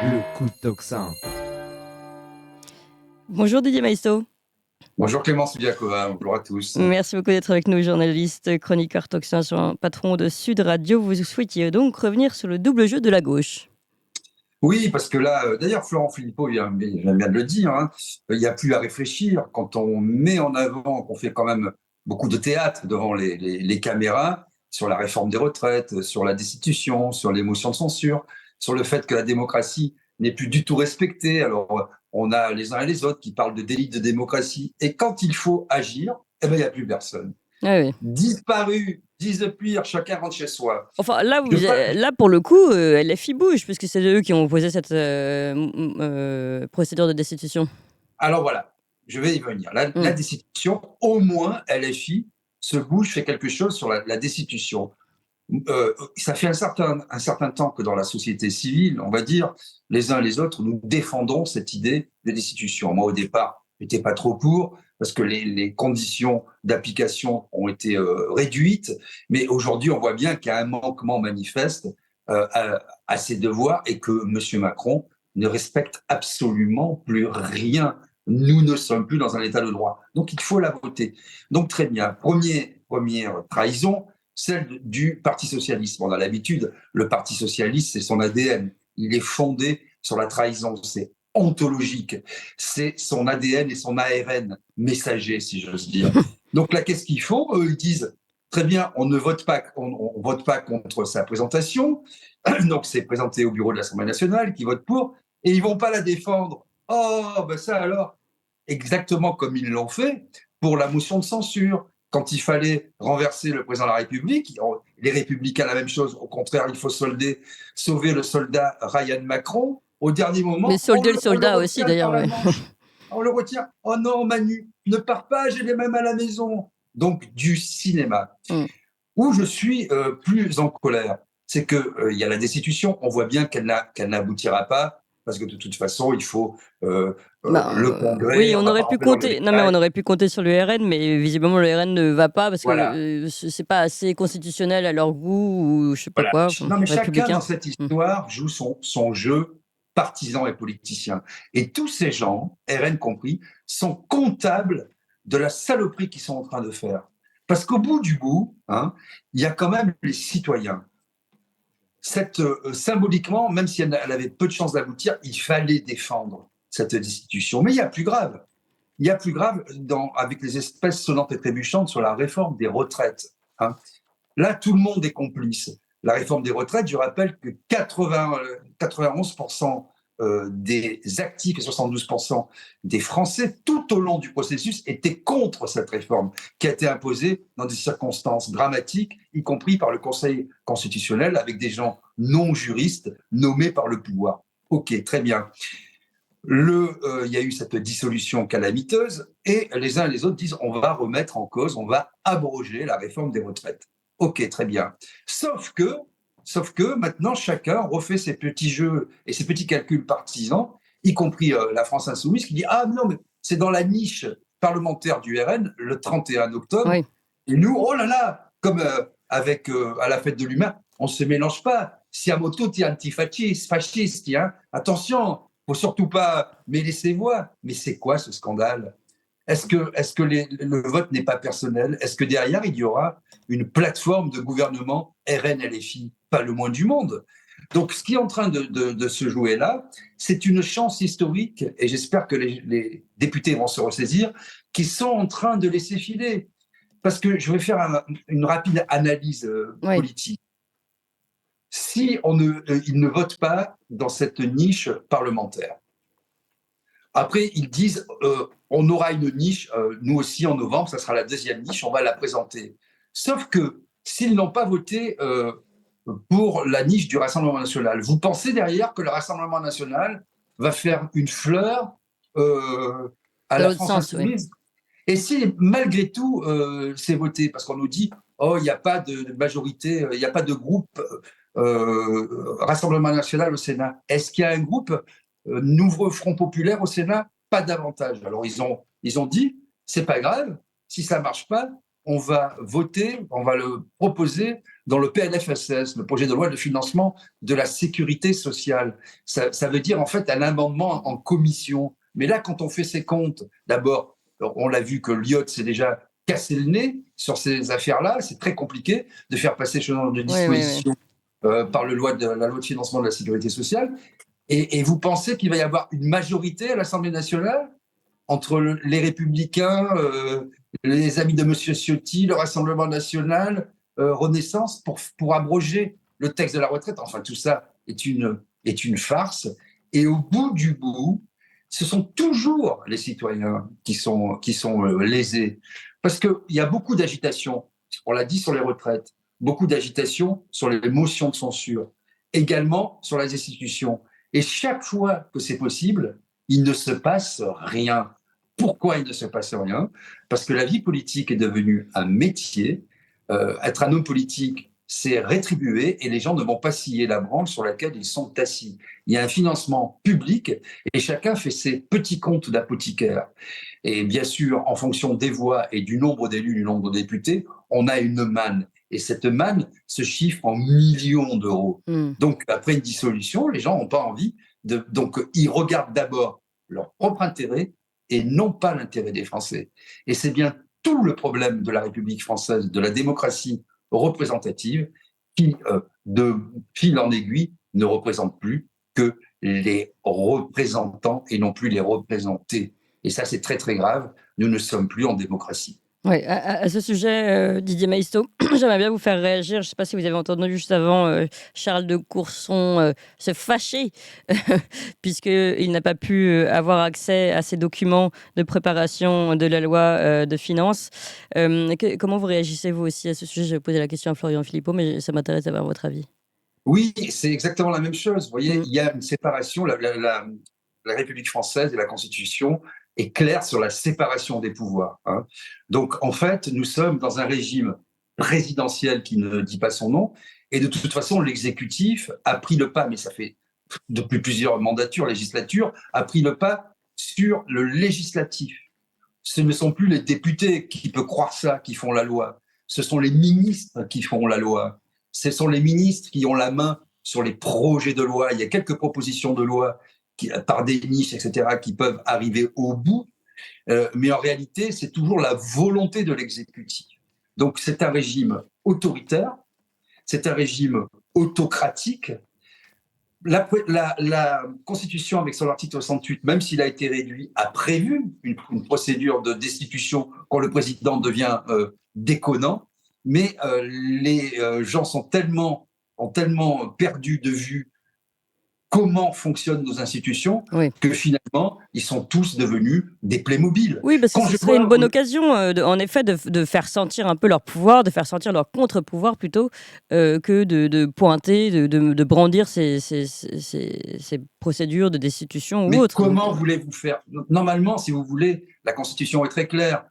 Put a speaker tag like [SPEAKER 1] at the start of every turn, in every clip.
[SPEAKER 1] Le coup de tocsin.
[SPEAKER 2] Bonjour Didier Maisto.
[SPEAKER 3] Bonjour Clémence Biakova, bonjour à tous.
[SPEAKER 2] Merci beaucoup d'être avec nous, journaliste, chroniqueur tocsin sur un patron de Sud Radio. Vous souhaitiez donc revenir sur le double jeu de la gauche.
[SPEAKER 3] Oui, parce que là, d'ailleurs, Florent Philippot vient bien de le dire, hein, il n'y a plus à réfléchir. Quand on met en avant, qu'on fait quand même beaucoup de théâtre devant les caméras, sur la réforme des retraites, sur la destitution, sur les motions de censure, sur le fait que la démocratie n'est plus du tout respectée. Alors, on a les uns et les autres qui parlent de délit de démocratie. Et quand il faut agir, eh ben, il n'y a plus personne.
[SPEAKER 2] Ah oui.
[SPEAKER 3] Disparu, disent le pire, chacun rentre chez soi.
[SPEAKER 2] Enfin, là pour le coup, LFI bouge, puisque c'est eux qui ont posé cette procédure de destitution.
[SPEAKER 3] Alors voilà, je vais y venir. La destitution, au moins, LFI se bouge, fait quelque chose sur la destitution. Ça fait un certain temps que dans la société civile, on va dire, les uns et les autres, nous défendons cette idée de destitution. Moi, au départ, je n'étais pas trop pour, parce que les conditions d'application ont été réduites, mais aujourd'hui, on voit bien qu'il y a un manquement manifeste à ses devoirs et que M. Macron ne respecte absolument plus rien. Nous ne sommes plus dans un état de droit. Donc, il faut la voter. Donc, très bien. Première trahison, celle du Parti socialiste. On a l'habitude, le Parti socialiste, c'est son ADN. Il est fondé sur la trahison. C'est ontologique. C'est son ADN et son ARN messager, si j'ose dire. Donc là, qu'est-ce qu'ils font? Eux, ils disent, très bien, on ne vote pas, on vote pas contre sa présentation. Donc c'est présenté au bureau de l'Assemblée nationale qui vote pour, et ils vont pas la défendre. Oh, ben ça alors, exactement comme ils l'ont fait pour la motion de censure. Quand il fallait renverser le président de la République, les Républicains, la même chose. Au contraire, il faut sauver le soldat Ryan Macron. Au dernier moment,
[SPEAKER 2] mais solder le soldat aussi, d'ailleurs. Ouais.
[SPEAKER 3] On le retient. Oh non, Manu, ne pars pas, j'ai les mêmes à la maison. Donc, du cinéma. Où je suis plus en colère, c'est qu'il y a la destitution. On voit bien qu'elle n'aboutira pas. Parce que de toute façon, il faut le Congrès.
[SPEAKER 2] Oui, on aurait pu compter. Non, mais on aurait pu compter sur le RN, mais visiblement le RN ne va pas parce que c'est pas assez constitutionnel à leur goût ou je sais pas quoi.
[SPEAKER 3] Non, mais chacun dans cette histoire joue son jeu partisan et politicien. Et tous ces gens, RN compris, sont comptables de la saloperie qu'ils sont en train de faire. Parce qu'au bout du bout, il y a quand même les citoyens. Symboliquement, même si elle avait peu de chances d'aboutir, il fallait défendre cette destitution. Mais il y a plus grave. Il y a plus grave avec les espèces sonnantes et trébuchantes sur la réforme des retraites. Là, tout le monde est complice. La réforme des retraites, je rappelle que 91% des actifs et 72% des Français, tout au long du processus, étaient contre cette réforme qui a été imposée dans des circonstances dramatiques, y compris par le Conseil constitutionnel, avec des gens non juristes nommés par le pouvoir. Ok, très bien. Il y a eu cette dissolution calamiteuse et les uns et les autres disent on va remettre en cause, on va abroger la réforme des retraites. Ok, très bien. Sauf que maintenant, chacun refait ses petits jeux et ses petits calculs partisans, y compris la France Insoumise, qui dit « Ah non, mais c'est dans la niche parlementaire du RN, le 31 octobre. Oui. » Et nous, oh là là, comme à la fête de l'humain, on ne se mélange pas. Siamo tutti antifascisti, hein. Attention, il ne faut surtout pas mêler ses voix. Mais c'est quoi ce scandale ? Est-ce que le vote n'est pas personnel ? Est-ce que derrière, il y aura une plateforme de gouvernement RN-LFI ? Pas le moins du monde. Donc, ce qui est en train de se jouer là, c'est une chance historique, et j'espère que les députés vont se ressaisir, qui sont en train de laisser filer. Parce que je vais faire une rapide analyse politique. Si ils ne votent pas dans cette niche parlementaire, après, ils disent on aura une niche, nous aussi en novembre, ça sera la deuxième niche, on va la présenter. Sauf que s'ils n'ont pas voté pour la niche du Rassemblement national, vous pensez derrière que le Rassemblement national va faire une fleur à la France insoumise ? Et si malgré tout c'est voté, parce qu'on nous dit oh, il n'y a pas de majorité, il n'y a pas de groupe Rassemblement national au Sénat. Est-ce qu'il y a un groupe Nouveau Front populaire au Sénat? Pas davantage. Alors ils ont dit c'est pas grave, si ça marche pas, on va voter, on va le proposer dans le PLFSS, le projet de loi de financement de la sécurité sociale. Ça veut dire en fait un amendement en commission. Mais là, quand on fait ses comptes, d'abord, on l'a vu que l'IOT s'est déjà cassé le nez sur ces affaires-là. C'est très compliqué de faire passer ce genre de dispositions par la loi de financement de la sécurité sociale. Et vous pensez qu'il va y avoir une majorité à l'Assemblée nationale entre les Républicains, les amis de M. Ciotti, le Rassemblement national, Renaissance, pour abroger le texte de la retraite? Enfin, tout ça est une farce. Et au bout du bout, ce sont toujours les citoyens qui sont lésés. Parce qu'il y a beaucoup d'agitation, on l'a dit sur les retraites, beaucoup d'agitation sur les motions de censure, également sur les institutions. Et chaque fois que c'est possible, il ne se passe rien. Pourquoi il ne se passe rien? Parce que la vie politique est devenue un métier. Être un homme politique, c'est rétribué et les gens ne vont pas scier la branche sur laquelle ils sont assis. Il y a un financement public et chacun fait ses petits comptes d'apothicaire. Et bien sûr, en fonction des voix et du nombre d'élus, du nombre de députés, on a une manne. Et cette manne se chiffre en millions d'euros. Donc, après une dissolution, les gens n'ont pas envie de. Donc, ils regardent d'abord leur propre intérêt et non pas l'intérêt des Français. Et c'est bien tout le problème de la République française, de la démocratie représentative, qui, de fil en aiguille, ne représente plus que les représentants et non plus les représentés. Et ça, c'est très, très grave. Nous ne sommes plus en démocratie.
[SPEAKER 2] Oui, à ce sujet, Didier Maistre, j'aimerais bien vous faire réagir. Je ne sais pas si vous avez entendu juste avant Charles de Courson se fâcher puisqu'il n'a pas pu avoir accès à ces documents de préparation de la loi de finances. Comment vous réagissez, vous aussi, à ce sujet? Je vais poser la question à Florian Philippot, mais ça m'intéresse d'avoir votre avis.
[SPEAKER 3] Oui, c'est exactement la même chose. Vous voyez, il y a une séparation. La République française et la Constitution est claire sur la séparation des pouvoirs. Hein. Donc, en fait, nous sommes dans un régime présidentiel qui ne dit pas son nom. Et de toute façon, l'exécutif a pris le pas, mais ça fait depuis plusieurs législatures, a pris le pas sur le législatif. Ce ne sont plus les députés qui peuvent croire ça, qui font la loi. Ce sont les ministres qui font la loi. Ce sont les ministres qui ont la main sur les projets de loi. Il y a quelques propositions de loi par des niches, etc., qui peuvent arriver au bout. Mais en réalité, c'est toujours la volonté de l'exécutif. Donc, c'est un régime autoritaire, c'est un régime autocratique. La Constitution, avec son article 68, même s'il a été réduit, a prévu une procédure de destitution quand le président devient déconnant. Mais les gens ont tellement perdu de vue comment fonctionnent nos institutions que finalement, ils sont tous devenus des Playmobil.
[SPEAKER 2] Oui, parce que ce serait une bonne occasion, en effet, de faire sentir un peu leur pouvoir, de faire sentir leur contre-pouvoir plutôt, que de pointer, de brandir ces procédures de destitution ou autres.
[SPEAKER 3] Comment voulez-vous faire? Normalement, si vous voulez, la Constitution est très claire.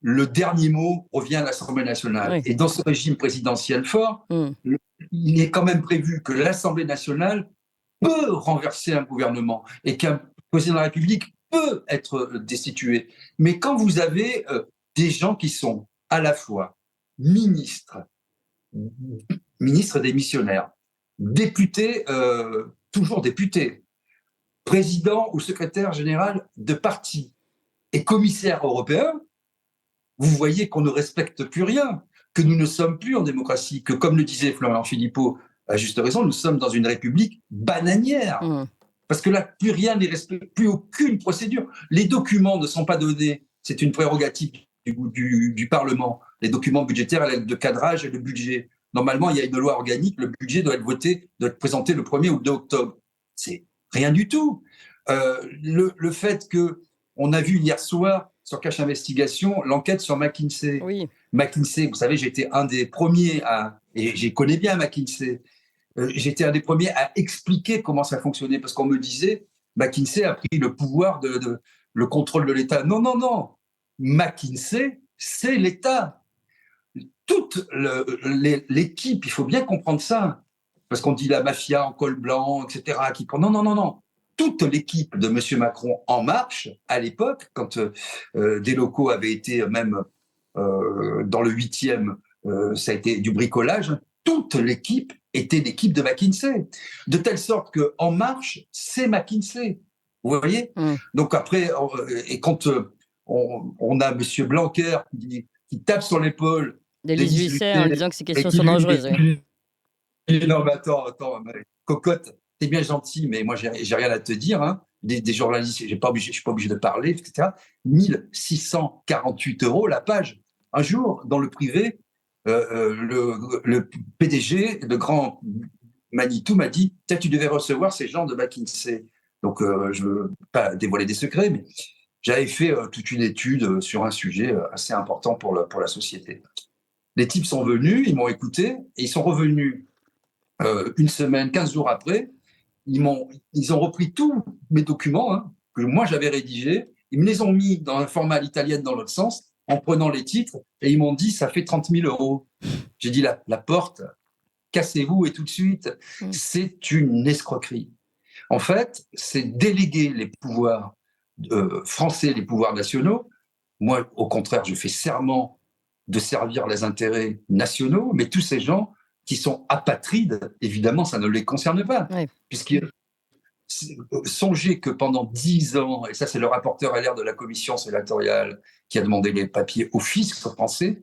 [SPEAKER 3] Le dernier mot revient à l'Assemblée nationale. Oui. Et dans ce régime présidentiel fort, il est quand même prévu que l'Assemblée nationale peut renverser un gouvernement et qu'un président de la République peut être destitué. Mais quand vous avez des gens qui sont à la fois ministres démissionnaires, députés, toujours députés, président ou secrétaire général de parti et commissaire européen, vous voyez qu'on ne respecte plus rien, que nous ne sommes plus en démocratie, que comme le disait Florian Philippot, à juste raison, nous sommes dans une république bananière. Parce que là, plus rien n'est respecté, plus aucune procédure. Les documents ne sont pas donnés, c'est une prérogative du Parlement. Les documents budgétaires, de cadrage et le budget. Normalement, il y a une loi organique, le budget doit être voté, doit être présenté le 1er ou 2 octobre. C'est rien du tout. Le fait qu'on a vu hier soir, sur Cache Investigation, l'enquête sur McKinsey.
[SPEAKER 2] Oui.
[SPEAKER 3] McKinsey, vous savez, j'étais un des premiers et je connais bien McKinsey, j'étais un des premiers à expliquer comment ça fonctionnait, parce qu'on me disait, McKinsey a pris le pouvoir, le contrôle de l'État. Non, non, non. McKinsey, c'est l'État. Toute l'équipe, il faut bien comprendre ça, parce qu'on dit la mafia en col blanc, etc. Non, non, non, non. Toute l'équipe de M. Macron En Marche, à l'époque, quand des locaux avaient été même dans le 8e, ça a été du bricolage. Toute l'équipe était l'équipe de McKinsey. De telle sorte qu'En Marche, c'est McKinsey. Vous voyez? Donc après, et quand on a M. Blanquer qui tape sur l'épaule
[SPEAKER 2] d'Élise Lucet en disant que ces questions sont dangereuses.
[SPEAKER 3] Non, mais attends, cocotte, t'es bien gentil, mais moi, j'ai rien à te dire. Hein. Des journalistes, je suis pas obligé de parler, etc. 1648 € la page. Un jour, dans le privé, le PDG, le grand Manitou, m'a dit « Tu devais recevoir ces gens de McKinsey ». Donc, je ne veux pas dévoiler des secrets, mais j'avais fait toute une étude sur un sujet assez important pour la société. Les types sont venus, ils m'ont écouté, et ils sont revenus une semaine, 15 jours après. Ils ont repris tous mes documents que moi j'avais rédigés, ils me les ont mis dans un format à l'italienne dans l'autre sens, en prenant les titres, et ils m'ont dit « ça fait 30 000 €. J'ai dit la porte, cassez-vous et tout de suite. C'est une escroquerie. En fait, c'est déléguer les pouvoirs français, les pouvoirs nationaux. Moi, au contraire, je fais serment de servir les intérêts nationaux, mais tous ces gens qui sont apatrides, évidemment, ça ne les concerne pas.
[SPEAKER 2] Oui.
[SPEAKER 3] Songez que pendant 10 ans, et ça c'est le rapporteur LR de la commission sénatoriale qui a demandé les papiers au fisc français,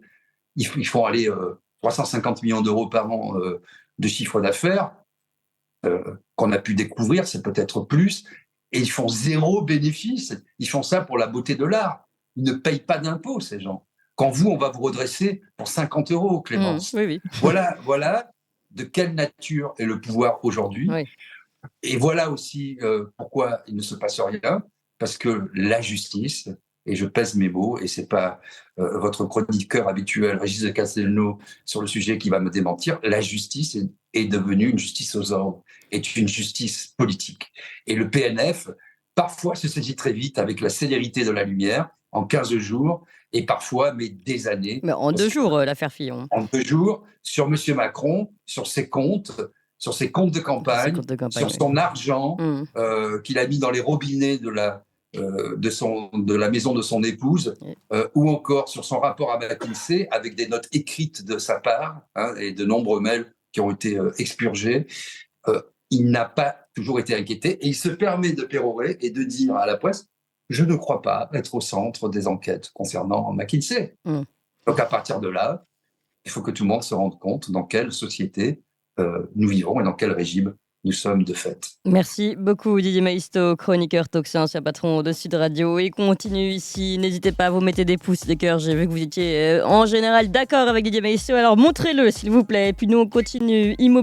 [SPEAKER 3] ils font aller 350 millions d'euros par an de chiffre d'affaires qu'on a pu découvrir, c'est peut-être plus, et ils font 0 bénéfice. Ils font ça pour la beauté de l'art. Ils ne payent pas d'impôts, ces gens. Quand vous, on va vous redresser pour 50 €, Clémence.
[SPEAKER 2] Oui.
[SPEAKER 3] Voilà de quelle nature est le pouvoir aujourd'hui.
[SPEAKER 2] Oui.
[SPEAKER 3] Et voilà aussi pourquoi il ne se passe rien, parce que la justice, et je pèse mes mots, et c'est pas votre chroniqueur habituel, Régis de Castelnau, sur le sujet qui va me démentir, la justice est devenue une justice aux ordres, est une justice politique. Et le PNF, parfois, se saisit très vite avec la célérité de la lumière, en 15 jours, et parfois, mais des années.
[SPEAKER 2] Mais en 2 jours, l'affaire Fillon.
[SPEAKER 3] En 2 jours, sur M. Macron, sur ses comptes de campagne, sur son argent qu'il a mis dans les robinets de la maison de son épouse, ou encore sur son rapport à McKinsey, avec des notes écrites de sa part et de nombreux mails qui ont été expurgés. Il n'a pas toujours été inquiété et il se permet de pérorer et de dire à la presse « Je ne crois pas être au centre des enquêtes concernant McKinsey ». Donc à partir de là, il faut que tout le monde se rende compte dans quelle société nous vivons et dans quel régime nous sommes de fait.
[SPEAKER 2] Merci beaucoup Didier Maisto, chroniqueur Talks, ancien patron de Sud Radio. Et continue ici, n'hésitez pas à vous mettre des pouces, des cœurs. J'ai vu que vous étiez en général d'accord avec Didier Maisto, alors montrez-le s'il vous plaît. Et puis nous on continue immobilier.